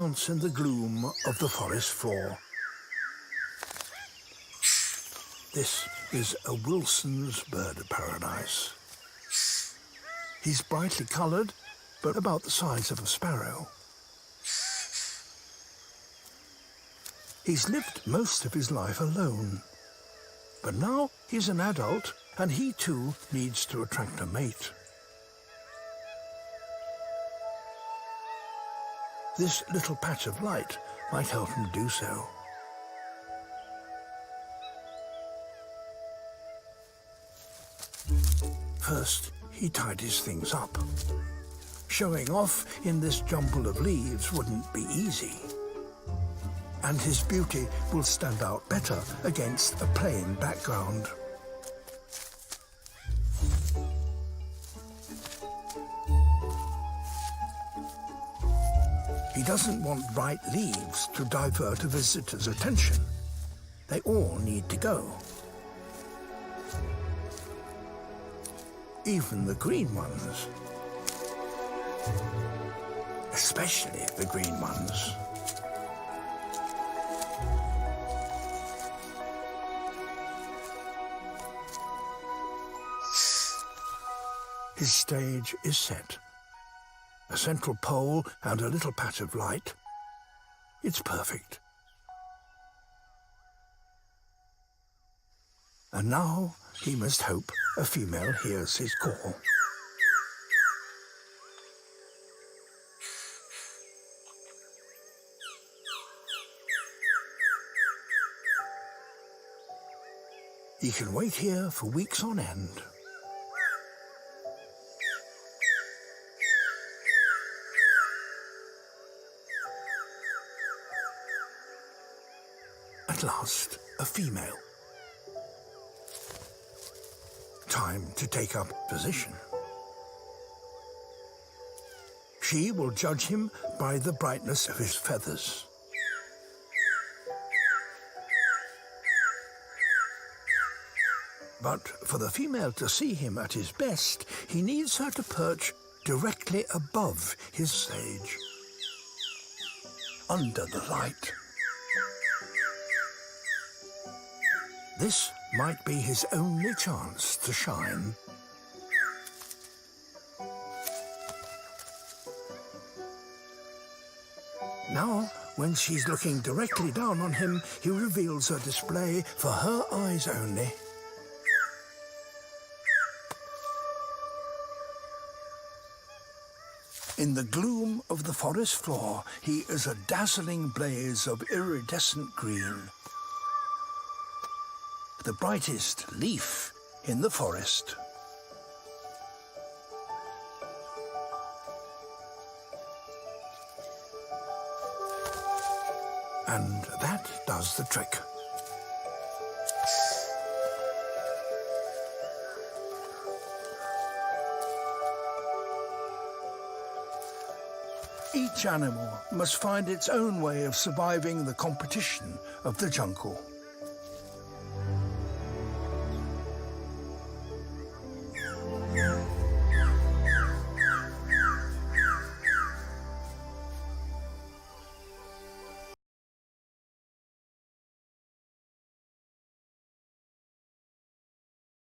Dance in the gloom of the forest floor. This is a Wilson's bird paradise. He's brightly coloured, but about the size of a sparrow. He's lived most of his life alone, but now he's an adult and he too needs to attract a mate. This little patch of light might help him do so. First, he tidies things up. Showing off in this jumble of leaves wouldn't be easy. And his beauty will stand out better against a plain background. He doesn't want bright leaves to divert a visitor's attention. They all need to go. Even the green ones. Especially the green ones. His stage is set. A central pole and a little patch of light. It's perfect. And now he must hope a female hears his call. He can wait here for weeks on end. At last, a female. Time to take up position. She will judge him by the brightness of his feathers. But for the female to see him at his best, he needs her to perch directly above his stage, under the light. This might be his only chance to shine. Now, when she's looking directly down on him, he reveals her display for her eyes only. In the gloom of the forest floor, he is a dazzling blaze of iridescent green. The brightest leaf in the forest. And that does the trick. Each animal must find its own way of surviving the competition of the jungle.